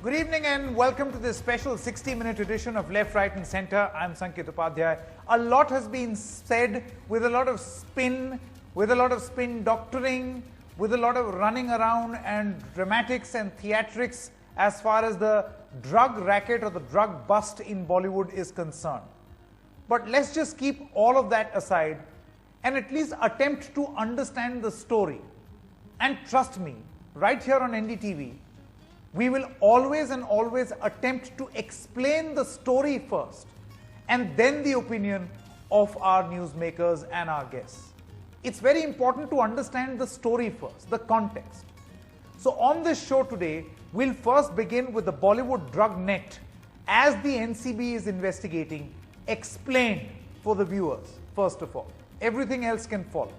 Good evening and welcome to this special 60-minute edition of Left, Right and Centre. I'm Sankit Upadhyay. A lot has been said with a lot of spin, doctoring, with a lot of running around and dramatics and theatrics as far as the drug racket or the drug bust in Bollywood is concerned. But let's just keep all of that aside and at least attempt to understand the story. And trust me, right here on NDTV, we will always attempt to explain the story first and then the opinion of our newsmakers and our guests. It's very important to understand the story first, the context. So on this show today, we'll first begin with the Bollywood drug net as the NCB is investigating, explained for the viewers, first of all. Everything else can follow.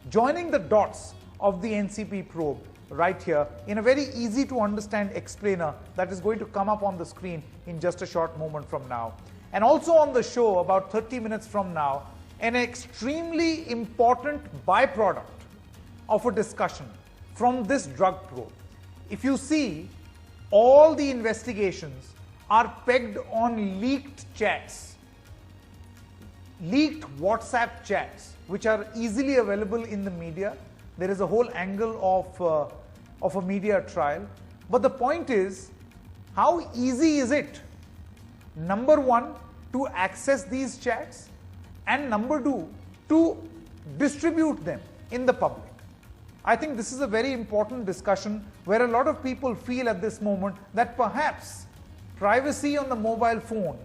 Joining the dots of the NCB probe right here in a very easy to understand explainer that is going to come up on the screen in just a short moment from now. And also on the show about 30 minutes from now, an extremely important byproduct of a discussion from this drug probe. If you see, all the investigations are pegged on leaked chats, leaked WhatsApp chats, which are easily available in the media. There is a whole angle of a media trial. But the point is, how easy is it, number one, to access these chats, and number two, to distribute them in the public? I think this is a very important discussion where a lot of people feel at this moment that perhaps privacy on the mobile phone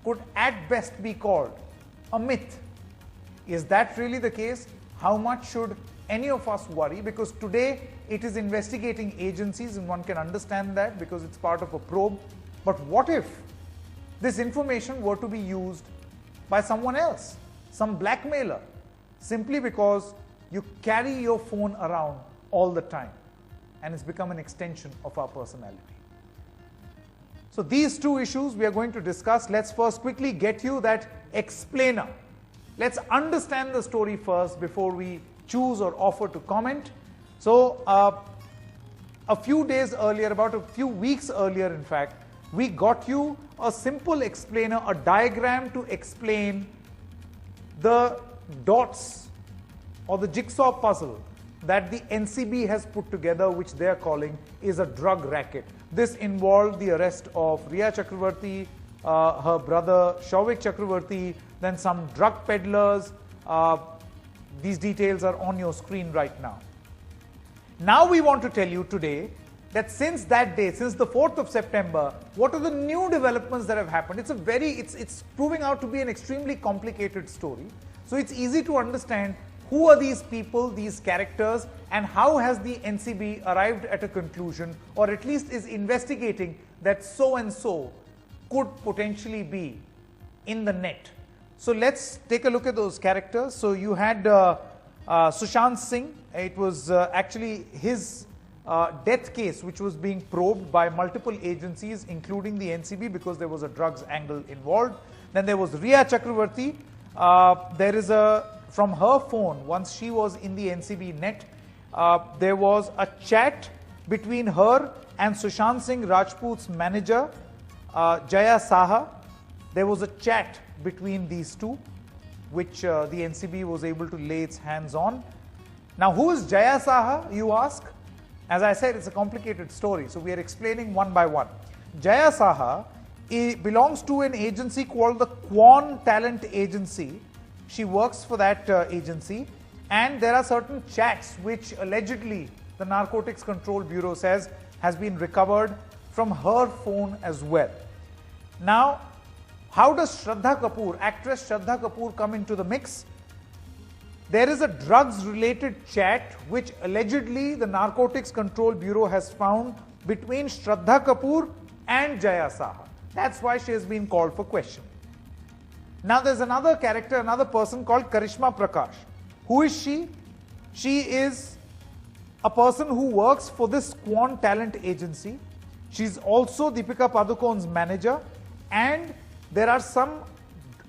could at best be called a myth. Is that really the case? How much should any of us worry? Because today it is investigating agencies and one can understand that because it's part of a probe. But what if this information were to be used by someone else, some blackmailer, simply because you carry your phone around all the time and it's become an extension of our personality? So these two issues we are going to discuss. Let's first quickly get you that explainer. Let's understand the story first before we choose or offer to comment. So a few days earlier, about a few weeks earlier in fact, we got you a simple explainer, a diagram to explain the dots or the jigsaw puzzle that the NCB has put together, which they are calling is a drug racket. This involved the arrest of Rhea Chakraborty, her brother Souvik Chakraborty, then some drug peddlers. These details are on your screen right now. Now we want to tell you today that since that day, since the 4th of September, what are the new developments that have happened? It's proving out to be an extremely complicated story. So it's easy to understand who are these people, these characters, and how has the NCB arrived at a conclusion, or at least is investigating that so and so could potentially be in the net. So let's take a look at those characters. So you had Sushant Singh. It was actually his death case which was being probed by multiple agencies, including the NCB, because there was a drugs angle involved. Then there was Rhea Chakraborty. There is from her phone, once she was in the NCB net, there was a chat between her and Sushant Singh Rajput's manager, Jaya Saha. There was a chat between these two, which the NCB was able to lay its hands on. Now, who is Jaya Saha, you ask? As I said, it's a complicated story, so we are explaining one by one. Jaya Saha belongs to an agency called the Quan Talent Agency. She works for that agency, and there are certain chats which allegedly the Narcotics Control Bureau says has been recovered from her phone as well. Now, how does Shraddha Kapoor, actress Shraddha Kapoor, come into the mix? There is a drugs-related chat which allegedly the Narcotics Control Bureau has found between Shraddha Kapoor and Jaya Saha. That's why she has been called for question. Now there's another character, another person called Karishma Prakash. Who is she? She is a person who works for this Quan Talent Agency. She's also Deepika Padukone's manager, and there are some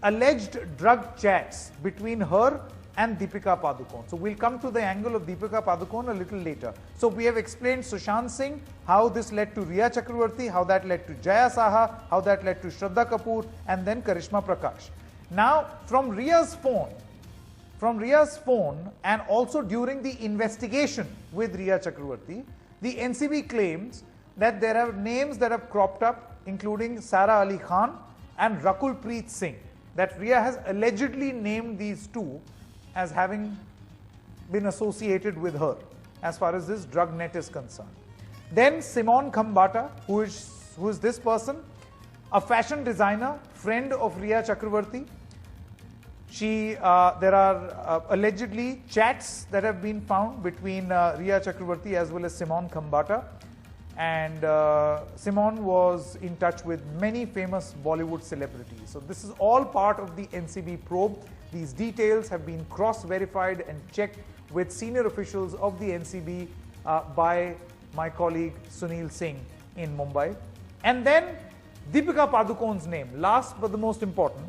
alleged drug chats between her and Deepika Padukone. So we'll come to the angle of Deepika Padukone a little later. So we have explained Sushant Singh, how this led to Rhea Chakraborty, how that led to Jaya Saha, how that led to Shraddha Kapoor, and then Karishma Prakash. Now, from Rhea's phone, and also during the investigation with Rhea Chakraborty, the NCB claims that there are names that have cropped up, including Sara Ali Khan and Rakul Preet Singh, that Rhea has allegedly named these two as having been associated with her as far as this drug net is concerned. Then Simon Khambata, who is this person? A fashion designer, friend of Rhea Chakraborty. There are allegedly chats that have been found between Rhea Chakraborty as well as Simon Khambata. And Simon was in touch with many famous Bollywood celebrities. So this is all part of the NCB probe. These details have been cross-verified and checked with senior officials of the NCB by my colleague Sunil Singh in Mumbai. And then Deepika Padukone's name, last but the most important.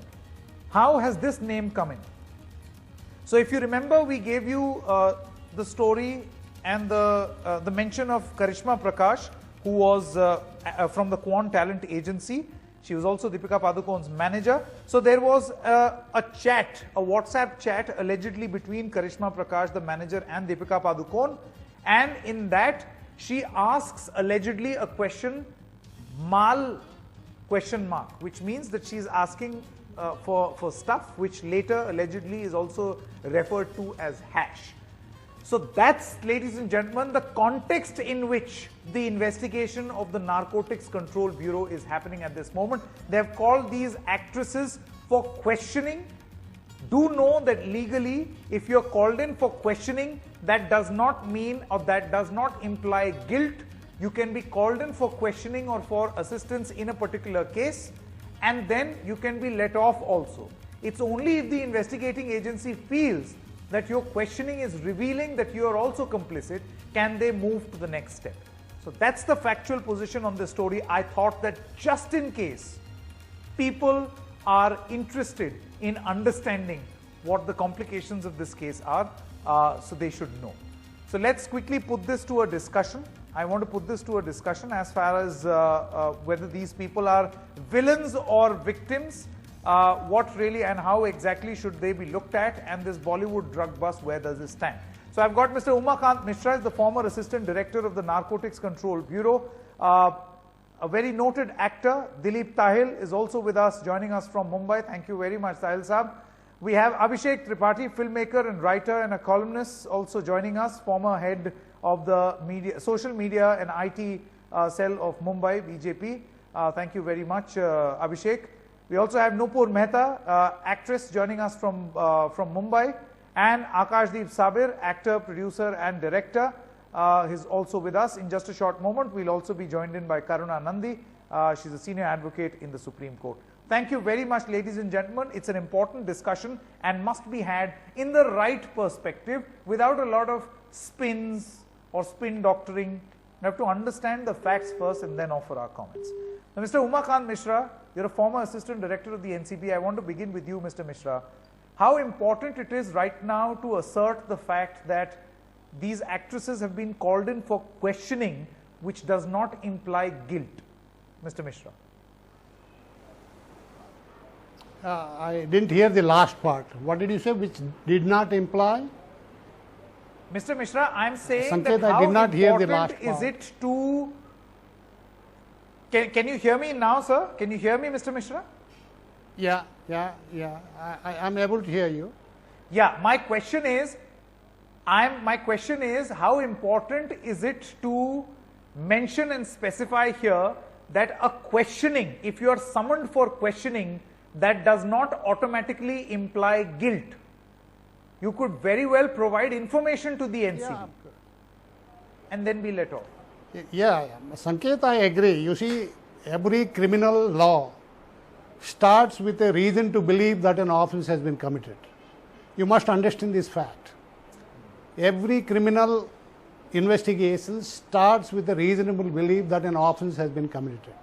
How has this name come in? So if you remember, we gave you the story and the mention of Karishma Prakash, who was from the Quant Talent Agency. She was also Deepika Padukone's manager. So there was a chat, a WhatsApp chat allegedly between Karishma Prakash, the manager, and Deepika Padukone. And in that, she asks allegedly a question, mal question mark, which means that she's asking for stuff which later allegedly is also referred to as hash. So that's, ladies and gentlemen, the context in which the investigation of the Narcotics Control Bureau is happening at this moment. They have called these actresses for questioning. Do know that legally, if you're called in for questioning, that does not mean or that does not imply guilt. You can be called in for questioning or for assistance in a particular case, and then you can be let off also. It's only if the investigating agency feels that your questioning is revealing that you are also complicit, can they move to the next step. So that's the factual position on this story. I thought that just in case people are interested in understanding what the complications of this case are, so they should know. So let's quickly put this to a discussion. I want to put this to a discussion as far as whether these people are villains or victims. What really and how exactly should they be looked at, and this Bollywood drug bust, where does it stand? So I've got Mr. Umakant Mishra, the former Assistant Director of the Narcotics Control Bureau. A very noted actor, Dilip Tahil, is also with us, joining us from Mumbai. Thank you very much, Tahil Saab. We have Abhishek Tripathi, filmmaker and writer and a columnist, also joining us, former head of the social media and IT cell of Mumbai, BJP. Thank you very much, Abhishek. We also have Nupur Mehta, actress, joining us from Mumbai, and Akashdeep Sabir, actor, producer and director. He's also with us. In just a short moment, we'll also be joined in by Karuna Nandi. She's a senior advocate in the Supreme Court. Thank you very much, ladies and gentlemen. It's an important discussion and must be had in the right perspective without a lot of spins or spin doctoring. We have to understand the facts first and then offer our comments. Now, Mr. Umakant Mishra, you're a former Assistant Director of the NCB. I want to begin with you, Mr. Mishra. How important it is right now to assert the fact that these actresses have been called in for questioning, which does not imply guilt. Mr. Mishra. I didn't hear the last part. What did you say, which did not imply? Mr. Mishra, I'm saying Sanket, that I did not hear the important last part. is it to... Can you hear me now, sir? Can you hear me, Mr. Mishra? Yeah. I'm able to hear you. Yeah, my question is, how important is it to mention and specify here that a questioning, if you are summoned for questioning, that does not automatically imply guilt. You could very well provide information to the NCB and then be let off. Yeah, Sanket, I agree. You see, every criminal law starts with a reason to believe that an offense has been committed. You must understand this fact. Every criminal investigation starts with a reasonable belief that an offense has been committed.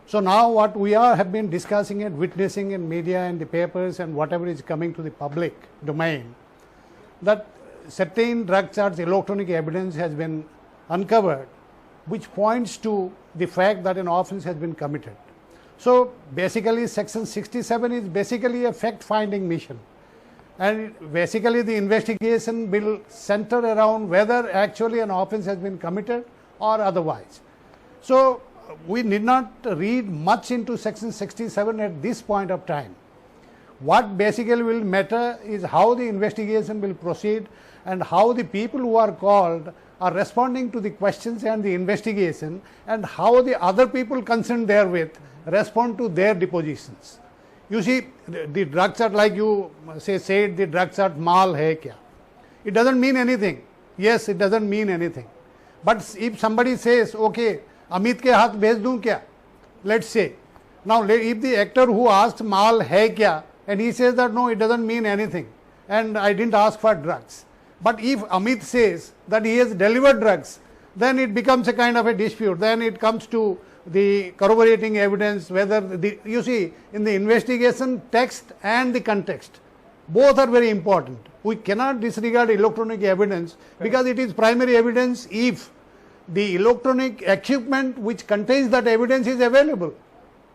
So now what we have been discussing and witnessing in media and the papers and whatever is coming to the public domain that certain drug charts electronic evidence has been uncovered, which points to the fact that an offence has been committed. So basically section 67 is basically a fact-finding mission, and basically the investigation will center around whether actually an offence has been committed or otherwise. So we need not read much into section 67 at this point of time. What basically will matter is how the investigation will proceed and how the people who are called are responding to the questions and the investigation, and how the other people concerned therewith respond to their depositions. You see, the drug chart, like you said, the drug chart mal hai kya? It doesn't mean anything. Yes, it doesn't mean anything. But if somebody says, okay, Amit ke haath bhej dun kya? Let's say. Now, if the actor who asked mal hai kya, and he says that no, it doesn't mean anything, and I didn't ask for drugs. But if Amit says that he has delivered drugs, then it becomes a kind of a dispute. Then it comes to the corroborating evidence, whether you see, in the investigation, text and the context, both are very important. We cannot disregard electronic evidence because it is primary evidence if the electronic equipment which contains that evidence is available.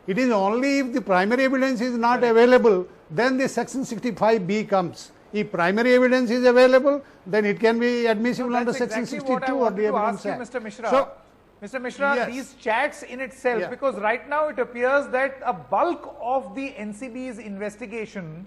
It is only if the primary evidence is not available, then the section 65B comes. If primary evidence is available, then it can be admissible under section 62 of the Evidence Act. Mr. Mishra. So, Mr. Mishra, yes. these chats in itself, because right now it appears that a bulk of the NCB's investigation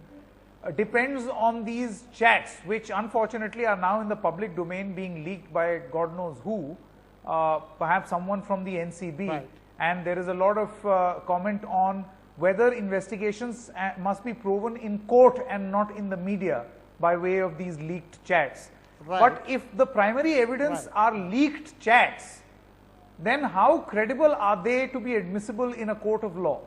depends on these chats, which unfortunately are now in the public domain, being leaked by God knows who, perhaps someone from the NCB. Right. And there is a lot of comment on whether investigations must be proven in court and not in the media by way of these leaked chats. Right. But if the primary evidence are leaked chats, then how credible are they to be admissible in a court of law?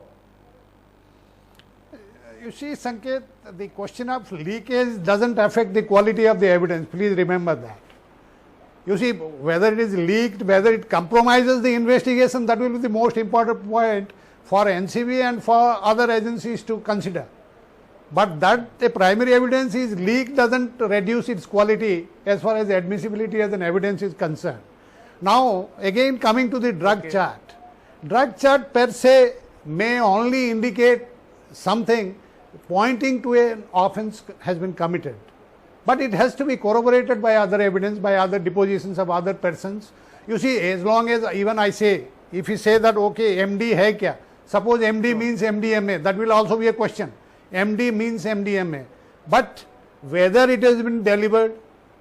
You see, Sanket, the question of leakage doesn't affect the quality of the evidence. Please remember that. You see, whether it is leaked, whether it compromises the investigation, that will be the most important point for NCB and for other agencies to consider. But that the primary evidence is leaked doesn't reduce its quality as far as admissibility as an evidence is concerned. Now, again coming to the drug chart. Drug chart per se may only indicate something pointing to an offence has been committed. But it has to be corroborated by other evidence, by other depositions of other persons. You see, as long as even I say, if you say that, okay, MD hai kya? Suppose MD means MDMA, that will also be a question. MD means MDMA. But whether it has been delivered,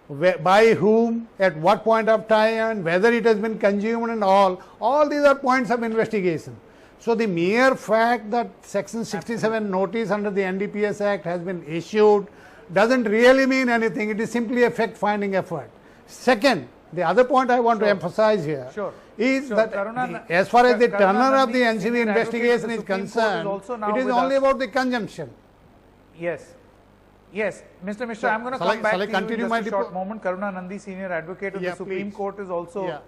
by whom, at what point of time, and whether it has been consumed and all these are points of investigation. So the mere fact that section 67 notice under the NDPS Act has been issued doesn't really mean anything. It is simply a fact-finding effort. Second, the other point I want to emphasize here is that as far as the tenor of the NCB investigation is concerned, it is only about the consumption. Yes. Yes, Mr. Mishra, I'm going to come back to you in just a short moment. Karuna Nandi, Senior Advocate of the Supreme Court, is also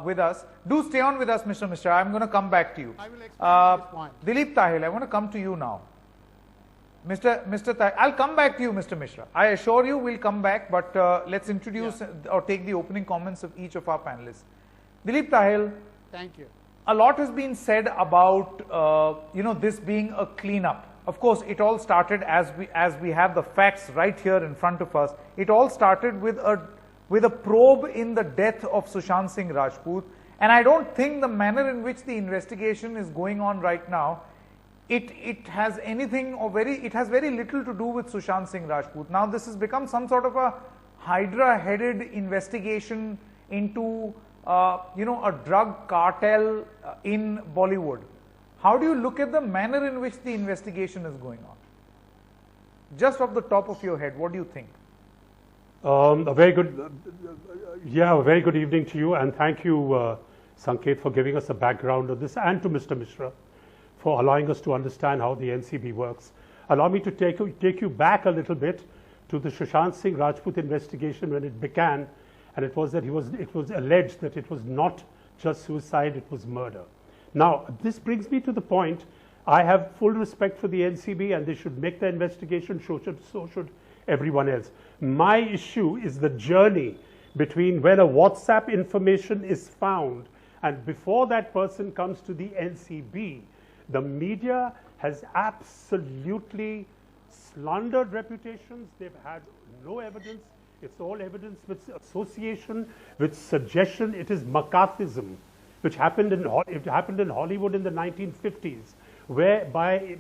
with us. Do stay on with us, Mr. Mishra. I'm going to come back to you. I will explain this point. Dilip Tahil, I want to come to you now. Mr. Tahil, I'll come back to you, Mr. Mishra. I assure you we'll come back, but let's introduce or take the opening comments of each of our panelists. Dilip Tahil. Thank you. A lot has been said about, this being a cleanup. Of course, it all started as we have the facts right here in front of us. It all started with a probe in the death of Sushant Singh Rajput, and I don't think the manner in which the investigation is going on right now, it has anything it has very little to do with Sushant Singh Rajput. Now this has become some sort of a hydra-headed investigation into a drug cartel in Bollywood. How do you look at the manner in which the investigation is going on? Just off the top of your head, what do you think? A very good evening to you, and thank you, Sanket, for giving us a background of this, and to Mr. Mishra for allowing us to understand how the NCB works. Allow me to take you back a little bit to the Sushant Singh Rajput investigation when it began, and it was alleged that it was not just suicide, it was murder. Now, this brings me to the point, I have full respect for the NCB, and they should make the investigation, so should everyone else. My issue is the journey between when a WhatsApp information is found and before that person comes to the NCB. The media has absolutely slandered reputations. They've had no evidence. It's all evidence with association, with suggestion. It is McCarthyism, which happened in Hollywood in the 1950s, whereby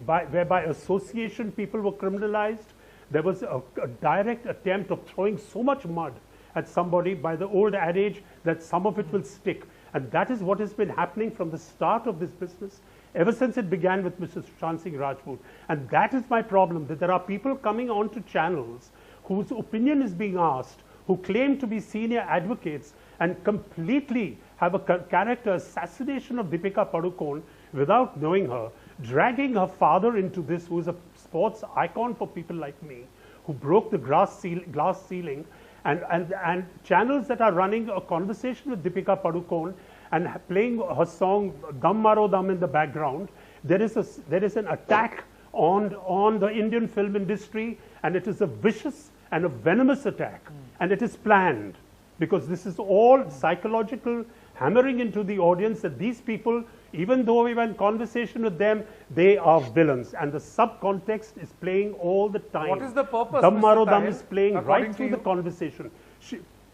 association people were criminalized. There was a direct attempt of throwing so much mud at somebody by the old adage that some of it will stick. And that is what has been happening from the start of this business, ever since it began with Mr. Sushant Singh Rajput. And that is my problem, that there are people coming onto channels whose opinion is being asked, who claim to be senior advocates and completely have a character assassination of Deepika Padukone without knowing her, dragging her father into this, who is a sports icon for people like me, who broke the glass ceiling, and channels that are running a conversation with Deepika Padukone and playing her song Dam Maro Dam in the background. There is an attack on the Indian film industry, and it is a vicious and a venomous attack, and it is planned, because this is all psychological, hammering into the audience that these people, even though we were in conversation with them, they are villains, and the subcontext is playing all the time. What is the purpose? Dam Maro Dam Tahil, is playing right through the conversation.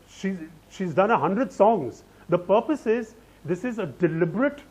She's done 100 songs. The purpose is, this is a deliberate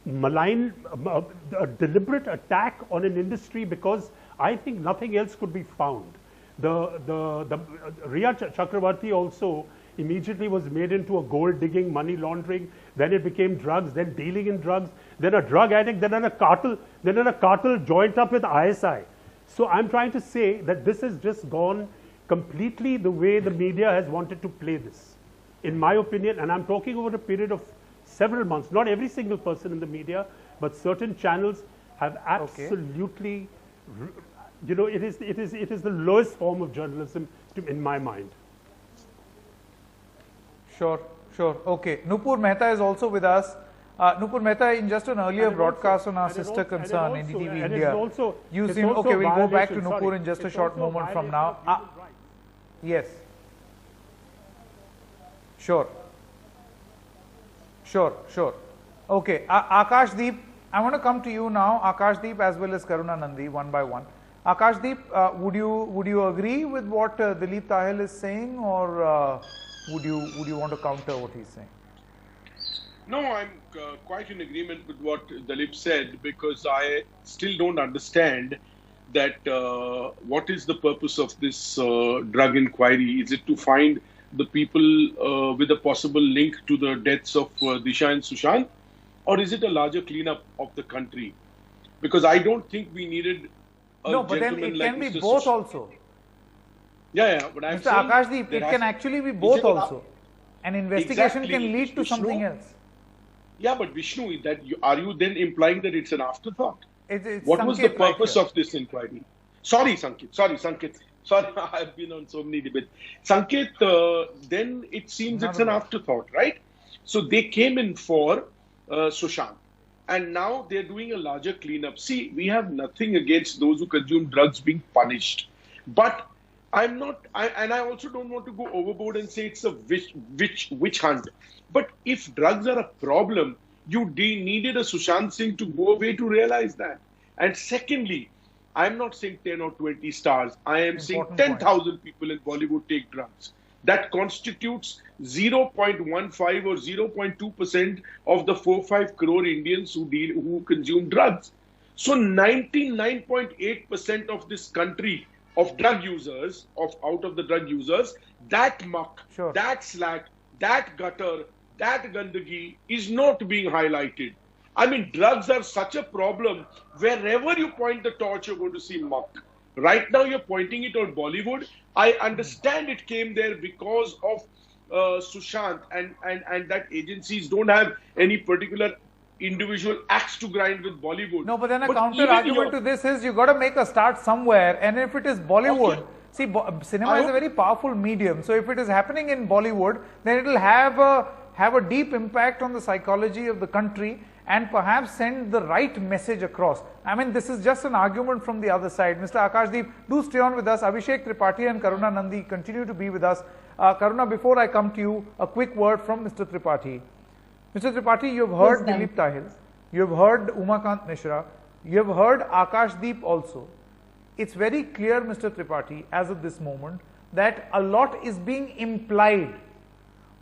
a deliberate attack on an industry, because I think nothing else could be found. The Rhea Chakraborty also immediately was made into a gold digging, money laundering, then it became drugs, then dealing in drugs, then a drug addict, then in a cartel joined up with ISI. So I'm trying to say that this has just gone completely the way the media has wanted to play this, in my opinion, and I'm talking over a period of several months. Not every single person in the media, but certain channels have absolutely, you know, it is the lowest form of journalism in my mind. Sure. Okay. Nupur Mehta is also with us. Nupur Mehta, in just an earlier broadcast on our sister concern, NDTV India, you seem, okay, we'll go back to Nupur in just a short moment from now. Yes. Sure. Okay. Akashdeep, I want to come to you now, Akashdeep as well as Karuna Nandi, one by one. Akashdeep, would you agree with what Dilip Tahil is saying, or would you want to counter what he's saying? No, I'm quite in agreement with what Dilip said, because I still don't understand that what is the purpose of this drug inquiry? Is it to find the people with a possible link to the deaths of Disha and Sushant, or is it a larger cleanup of the country? Because I don't think we needed a no, but then it like can be Mr. both Sushant. Also. Yeah, but I'm Mr. saying Akashdeep, it can actually be both also. An investigation can lead to something else. Yeah, but Vishnu, are you then implying that it's an afterthought? It's what was the Sanket purpose of this inquiry? Sorry, Sanket. Sorry, I've been on so many debates. Sanket, then it seems it's an afterthought, right? So they came in for Sushant, and now they're doing a larger cleanup. See, we have nothing against those who consume drugs being punished, but I'm not, and I also don't want to go overboard and say it's a witch hunt. But if drugs are a problem, you needed a Sushant Singh to go away to realize that. And secondly, I'm not saying 10 or 20 stars. I am saying 10,000 people in Bollywood take drugs. That constitutes 0.15 or 0.2% of the 4-5 crore Indians who consume drugs. So 99.8% of this country of drug users, out of the drug users, that muck, that slack, that gutter, that gandagi is not being highlighted. I mean, drugs are such a problem. Wherever you point the torch, you're going to see muck. Right now, you're pointing it on Bollywood. I understand it came there because of Sushant, and that agencies don't have any particular individual axe to grind with Bollywood. No, but then a counter argument to this is you got to make a start somewhere, and if it is Bollywood, see, cinema is a very powerful medium. So if it is happening in Bollywood, then it will have a deep impact on the psychology of the country, and perhaps send the right message across. I mean, this is just an argument from the other side. Mr. Akashdeep, do stay on with us. Abhishek Tripathi and Karuna Nandi continue to be with us. Karuna, before I come to you, a quick word from Mr. Tripathi. Mr. Tripathi, you have heard Dilip Tahil, you have heard Umakant Mishra, you have heard Akashdeep also. It's very clear, Mr. Tripathi, as of this moment, that a lot is being implied.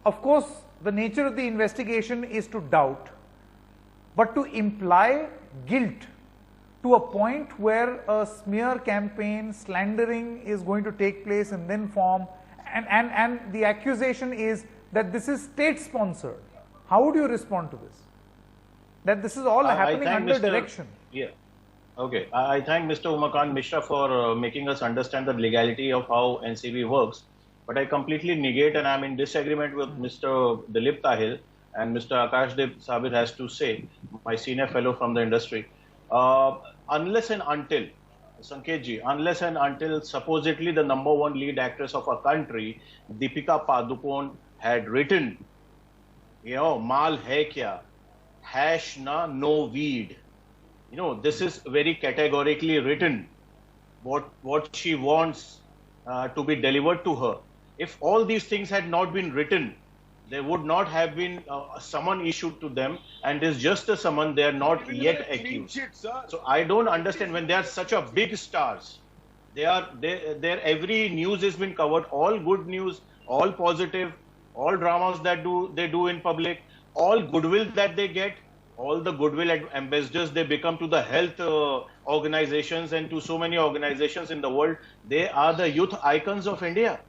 Of course, the nature of the investigation is to doubt, but to imply guilt to a point where a smear campaign, slandering is going to take place and then form, and the accusation is that this is state-sponsored. How would you respond to this? That this is all happening under direction. Yeah. Okay. I thank Mr. Umakant Mishra for making us understand the legality of how NCB works. But I completely negate, and I'm in disagreement with Mr. Dilip Tahil and Mr. Akashdeep Sabir has to say, my senior fellow from the industry. Unless and until, Sanketji, unless and until supposedly the #1 lead actress of our country, Deepika Padukone, had written, Mal hai kya? Hash na no weed. This is very categorically written, what she wants to be delivered to her. If all these things had not been written, there would not have been a summon issued to them, and it's just a summon, they are not yet accused. So I don't understand when they are such a big stars. Their every news has been covered, all good news, all positive, all dramas that they do in public, all goodwill that they get, all the goodwill ambassadors they become to the health organizations and to so many organizations in the world. They are the youth icons of India.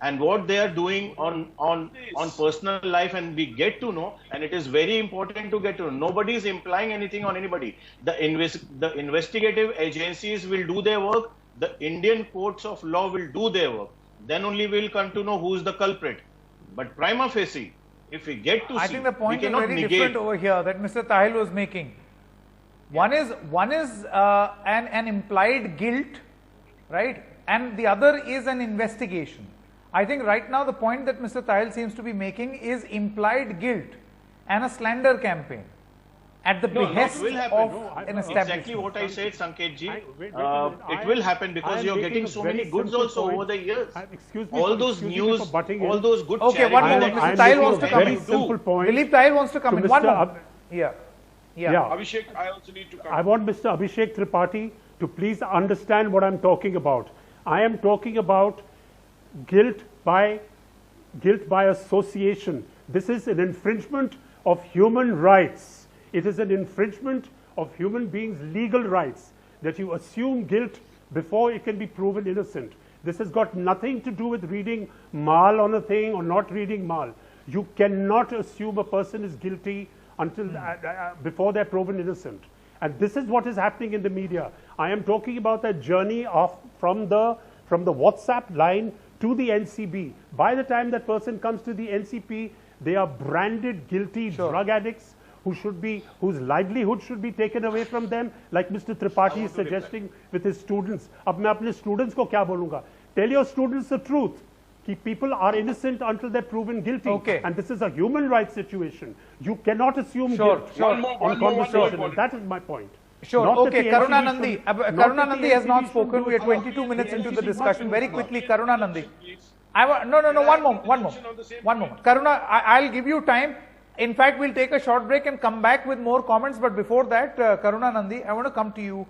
And what they are doing on personal life, and we get to know, and it is very important to get to know. Nobody is implying anything on anybody. The investigative agencies will do their work. The Indian courts of law will do their work. Then only we will come to know who is the culprit. But prima facie, if we get to see, I think the point we is cannot very negate. different over here that Mr. Tahil was making. One is an implied guilt, right? And the other is an investigation. I think right now the point that Mr. Tahil seems to be making is implied guilt and a slander campaign at the behest of an establishment. Exactly what I said, Sanketji. It will happen because you're getting so many goods also over the years. Excuse me. All those news, all those good Okay, one moment. Mr. Tahil wants to come in. Simple point. Dilip Tahil wants to come in. One moment. Yeah. Abhishek, I also need to come. I want Mr. Abhishek Tripathi to please understand what I'm talking about. I am talking about guilt by association. This is an infringement of human rights. It is an infringement of human beings' legal rights that you assume guilt before it can be proven innocent. This has got nothing to do with reading mal on a thing or not reading mal. You cannot assume a person is guilty until before they're proven innocent. And this is what is happening in the media. I am talking about that journey from the WhatsApp line to the NCB. By the time that person comes to the NCP, they are branded guilty drug addicts whose livelihood should be taken away from them, like Mr. Tripathi is suggesting with his students. Ab main apne students ko kya bolunga? Tell your students the truth. People are innocent until they're proven guilty. Okay. And this is a human rights situation. You cannot assume guilt on conversation. And that is my point. Sure. Not Okay, that the Karuna NCB Nandi. should- Karuna Nandi has not should spoken. do We are it. 22 minutes into the discussion. Very quickly, Karuna Nandi. Please. No, one moment. Karuna, I'll give you time. In fact, we'll take a short break and come back with more comments. But before that, Karuna Nandi, I want to come to you.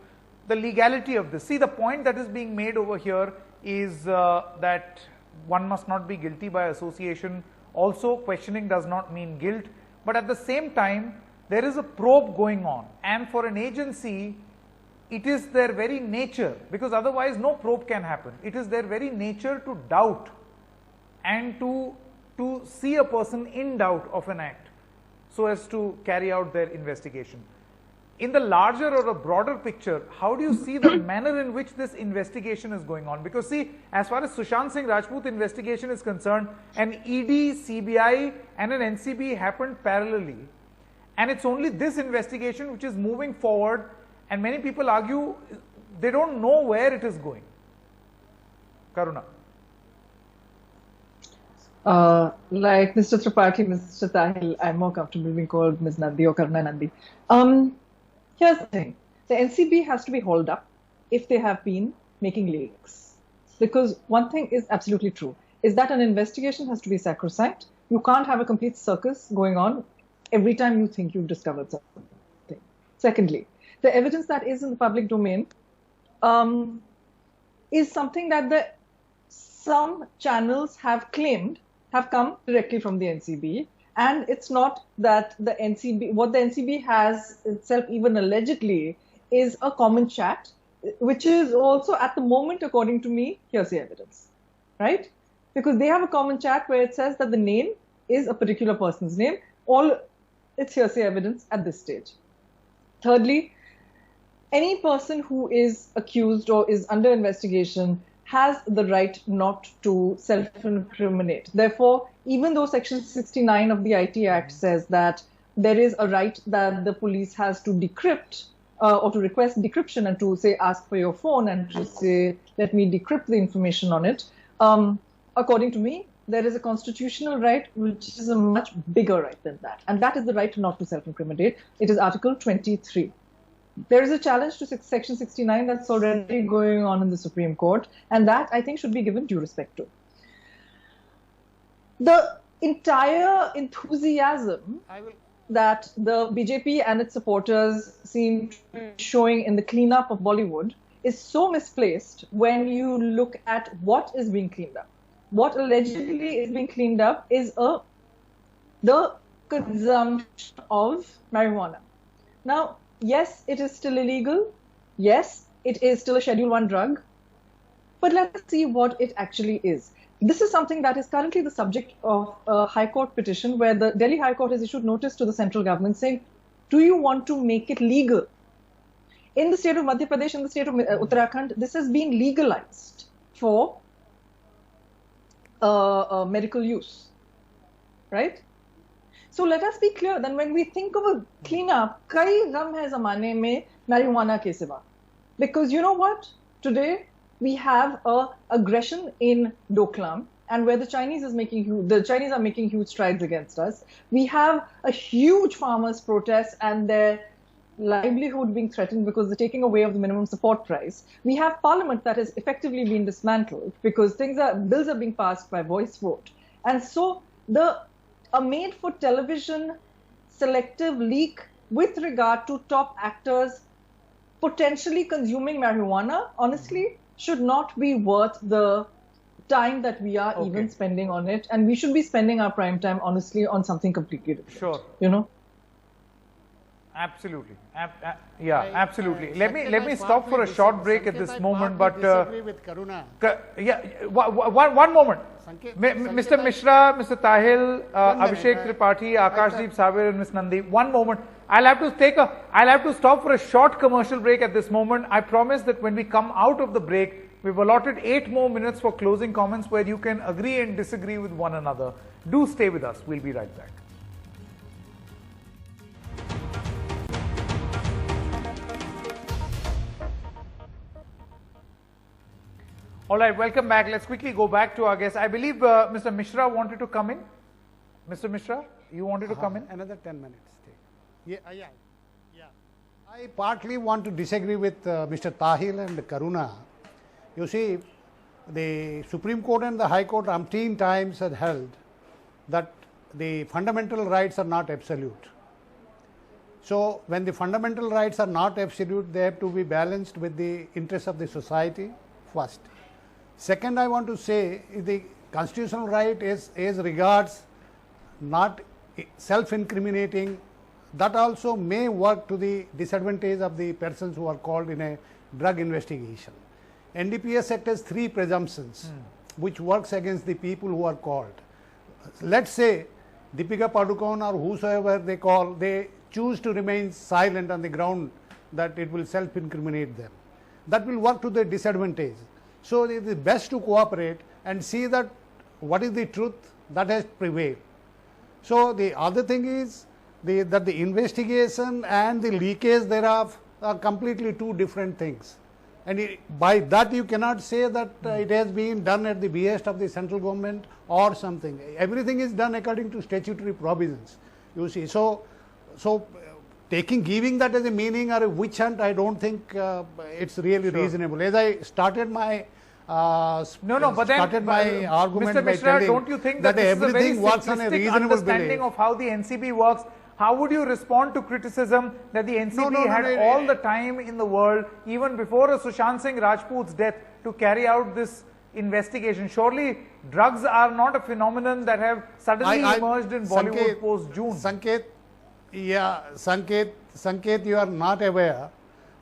The legality of this. See, the point that is being made over here is that one must not be guilty by association. Also, questioning does not mean guilt. But at the same time, there is a probe going on. And for an agency, it is their very nature, because otherwise no probe can happen. It is their very nature to doubt and to see a person in doubt of an act so as to carry out their investigation. In the larger or a broader picture, how do you see the manner in which this investigation is going on? Because see, as far as Sushant Singh Rajput investigation is concerned, an ED, CBI and an NCB happened parallelly. And it's only this investigation which is moving forward, and many people argue they don't know where it is going. Karuna. Like Mr. Tripathi, Mr. Tahil, I'm more comfortable being called Ms. Nandi or Karna Nandi. Here's the thing. The NCB has to be hauled up if they have been making leaks. Because one thing is absolutely true, is that an investigation has to be sacrosanct. You can't have a complete circus going on every time you think you've discovered something. Secondly, the evidence that is in the public domain is something that some channels have claimed have come directly from the NCB. And it's not that the NCB, what the NCB has itself even allegedly is a common chat, which is also at the moment, according to me, hearsay evidence, right? Because they have a common chat where it says that the name is a particular person's name. All it's hearsay evidence at this stage. Thirdly, any person who is accused or is under investigation has the right not to self-incriminate. Therefore, even though Section 69 of the IT Act says that there is a right that the police has to decrypt or to request decryption and to say, ask for your phone and to say, let me decrypt the information on it. According to me, there is a constitutional right which is a much bigger right than that. And that is the right not to self-incriminate. It is Article 23. There is a challenge to Section 69 that's already going on in the Supreme Court, and that I think should be given due respect to. The entire enthusiasm that the BJP and its supporters seem to be showing in the cleanup of Bollywood is so misplaced when you look at what is being cleaned up. What allegedly is being cleaned up is the consumption of marijuana. Now, yes, it is still illegal. Yes, it is still a Schedule 1 drug. But let's see what it actually is. This is something that is currently the subject of a High Court petition where the Delhi High Court has issued notice to the central government saying, do you want to make it legal? In the state of Madhya Pradesh, in the state of Uttarakhand, this has been legalized for medical use, right? So let us be clear that when we think of a cleanup, kai gam hai zamane mein marijuana ke siwa. Because you know what? Today we have a aggression in Doklam, and where the Chinese are making huge strides against us. We have a huge farmers' protest and their livelihood being threatened because they're taking away of the minimum support price. We have parliament that has effectively been dismantled because bills are being passed by voice vote. And so a made-for-television selective leak with regard to top actors potentially consuming marijuana, honestly, should not be worth the time that we are even spending on it. And we should be spending our prime time, honestly, on something completely different. Sure. You know? Absolutely. Absolutely. Let me stop for a short break at this moment, but disagree with Karuna. One moment. Mr. Mishra, Mr. Tahil, Abhishek Tripathi, Akashdeep Savir, and Ms. Nandi. One moment. I'll have to stop for a short commercial break at this moment. I promise that when we come out of the break, we've allotted 8 more minutes for closing comments where you can agree and disagree with one another. Do stay with us. We'll be right back. All right, welcome back. Let's quickly go back to our guest. I believe Mr. Mishra wanted to come in. Mr. Mishra, you wanted to come in? Another 10 minutes. Yeah. I partly want to disagree with Mr. Tahil and Karuna. You see, the Supreme Court and the High Court umpteen times had held that the fundamental rights are not absolute. So, when the fundamental rights are not absolute, they have to be balanced with the interests of the society first. Second, I want to say the constitutional right is as regards not self-incriminating, that also may work to the disadvantage of the persons who are called in a drug investigation. NDPS Act has 3 presumptions which works against the people who are called. Let's say Deepika, Padukone or whosoever they call, they choose to remain silent on the ground that it will self-incriminate them. That will work to their disadvantage. So it is best to cooperate and see that what is the truth that has prevailed. So the other thing is that the investigation and the leakage thereof are completely 2 different things. And by that you cannot say that it has been done at the behest of the central government or something. Everything is done according to statutory provisions, you see. So giving that as a meaning or a witch hunt, I don't think it's really reasonable. As I started my argument Mr. by Mishra, telling don't you think that this is a very simplistic understanding of how the NCB works? How would you respond to criticism that the NCB had all the time in the world, even before Sushant Singh Rajput's death, to carry out this investigation? Surely drugs are not a phenomenon that have suddenly emerged in Bollywood post-June. Sanket, you are not aware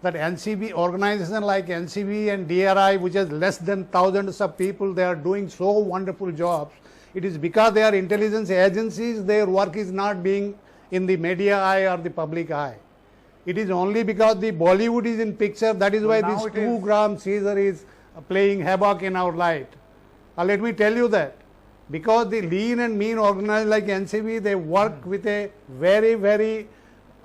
that NCB, organization like NCB and DRI, which has less than thousands of people, they are doing so wonderful jobs. It is because they are intelligence agencies, their work is not being in the media eye or the public eye. It is only because the Bollywood is in picture, that is why this 2-gram Caesar is playing havoc in our light. Let me tell you that. Because the lean and mean organized like NCB, they work with a very, very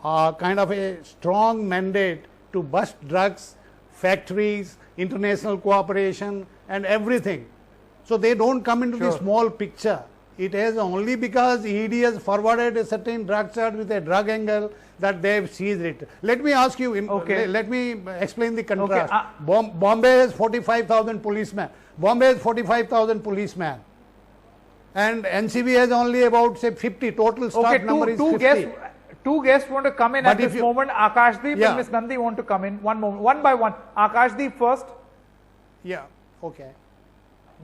kind of a strong mandate to bust drugs, factories, international cooperation and everything. So they don't come into the small picture. It is only because ED has forwarded a certain drug charge with a drug angle that they have seized it. Let me ask you, let me explain the contrast. Bombay has 45,000 policemen. Bombay has 45,000 policemen. And NCB has only about, say, 50. Total staff number is 50. Two guests want to come in at this moment. Akashdeep and Ms. Nandi want to come in. One moment, one by one. Akashdeep first. Yeah, okay.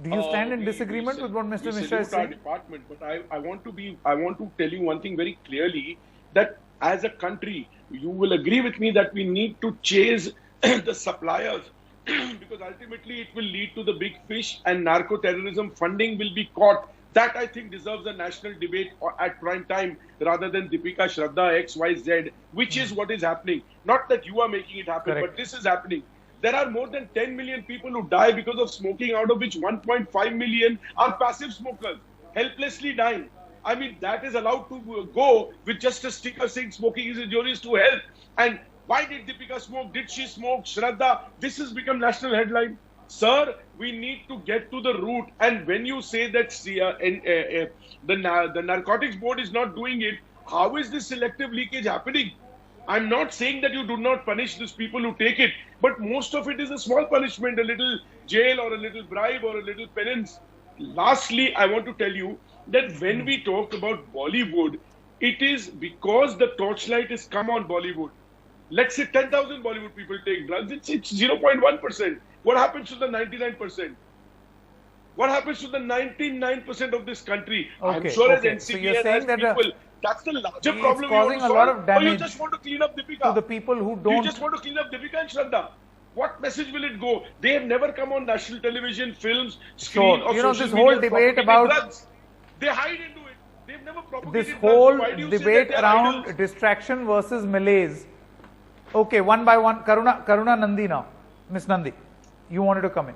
Do you stand in disagreement with what Mr. Mishra is saying? Department, but I want to tell you one thing very clearly, that as a country, you will agree with me that we need to chase the suppliers because ultimately it will lead to the big fish and narco-terrorism funding will be caught. That I think deserves a national debate at prime time rather than Deepika, Shraddha, XYZ, which is what is happening. Not that you are making it happen, but this is happening. There are more than 10 million people who die because of smoking, out of which 1.5 million are passive smokers, helplessly dying. I mean, that is allowed to go with just a sticker saying smoking is injurious to health. And why did Deepika smoke? Did she smoke? Shraddha? This has become national headline. Sir, we need to get to the root. And when you say that the Narcotics Board is not doing it, how is this selective leakage happening? I'm not saying that you do not punish these people who take it, but most of it is a small punishment, a little jail or a little bribe or a little penance. Lastly, I want to tell you that when we talk about Bollywood, it is because the torchlight has come on Bollywood. Let's say 10,000 Bollywood people take drugs, it's 0.1%. What happens to the 99%? What happens to the 99% of this country? I'm sure as NCB has people, that's the larger problem. It's causing a lot of damage. Or you just want to clean up Deepika? To the people who don't. You just want to clean up Deepika and Shraddha. What message will it go? They have never come on national television, films, screen, or social this whole debate about drugs. They hide into it. They've never propagated this whole drugs. debate around distraction versus malaise. Okay, one by one. Karuna Nandi now. Ms. Nandi, you wanted to come in.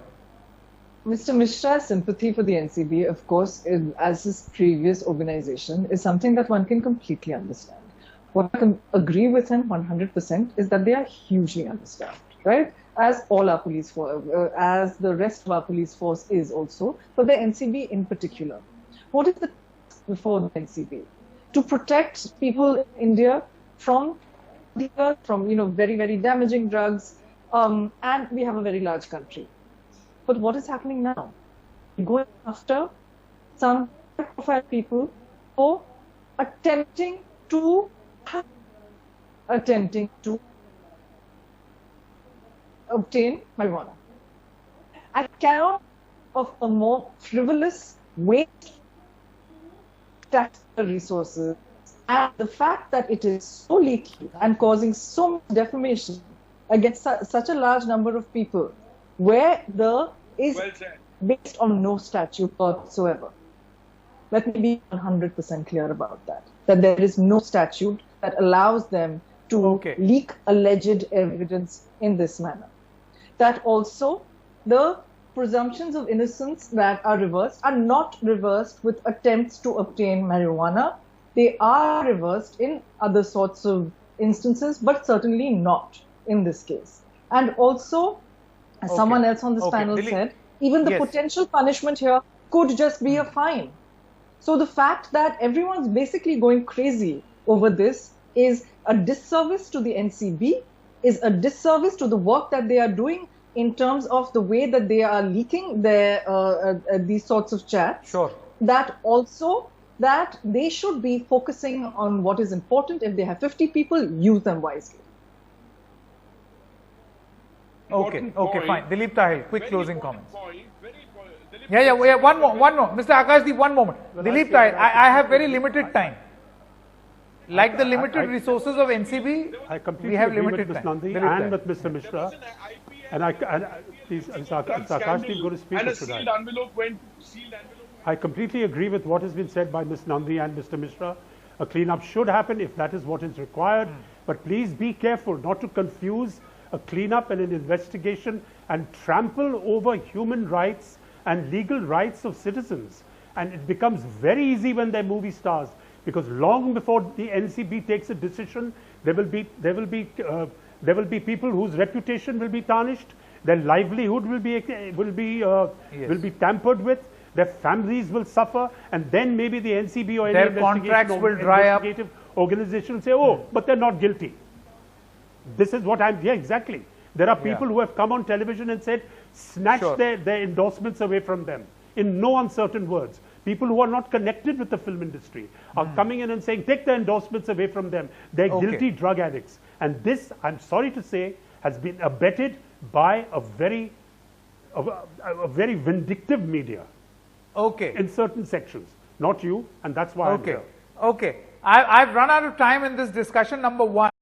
Mr. Mishra's sympathy for the NCB, of course, as his previous organization, is something that one can completely understand. What I can agree with him 100% is that they are hugely understaffed, right? As all our police force, as the rest of our police force is also, but the NCB in particular. What is the task before the NCB? To protect people in India from very, very damaging drugs, and we have a very large country. But what is happening now? Going after some high-profile people for attempting to obtain marijuana. At account of a more frivolous waste tax resources and the fact that it is so leaky and causing so much defamation against such a large number of people, where there is based on no statute whatsoever. Let me be 100% clear about that. That there is no statute that allows them to leak alleged evidence in this manner. That also the presumptions of innocence that are reversed are not reversed with attempts to obtain marijuana. They are reversed in other sorts of instances, but certainly not in this case. And also, as someone else on this panel said, even the potential punishment here could just be a fine. So the fact that everyone's basically going crazy over this is a disservice to the NCB, is a disservice to the work that they are doing in terms of the way that they are leaking their these sorts of chats. Sure. That also that they should be focusing on what is important. If they have 50 people, use them wisely. Okay, fine. Dilip Tahil, quick closing comments. Yeah, One more. Mr. Akashdeep, one moment. Dilip Tahil, I have very limited time. Like the limited resources of NCB, I completely we have agree limited with Ms. time. Nandi Dilip and Tahil. with Mr. Mishra. And please, Mr. Akashdeep, go to speak and a to that. sealed envelope went sealed envelope. I completely agree with what has been said by Ms. Nandi and Mr. Mishra. A cleanup should happen if that is what is required. But please be careful not to confuse a cleanup and an investigation and trample over human rights and legal rights of citizens. And it becomes very easy when they're movie stars, because long before the NCB takes a decision, there will be people whose reputation will be tarnished, their livelihood will be tampered with, their families will suffer, and then maybe the NCB or Their any contracts will dry up. investigative organization will say, oh, but they're not guilty. This is what yeah, exactly. There are people who have come on television and said, snatch their endorsements away from them, in no uncertain words. People who are not connected with the film industry are coming in and saying, take the endorsements away from them. They're guilty drug addicts. And this, I'm sorry to say, has been abetted by a very vindictive media. In certain sections. Not you, and that's why I'm here. I've run out of time in this discussion. Number one.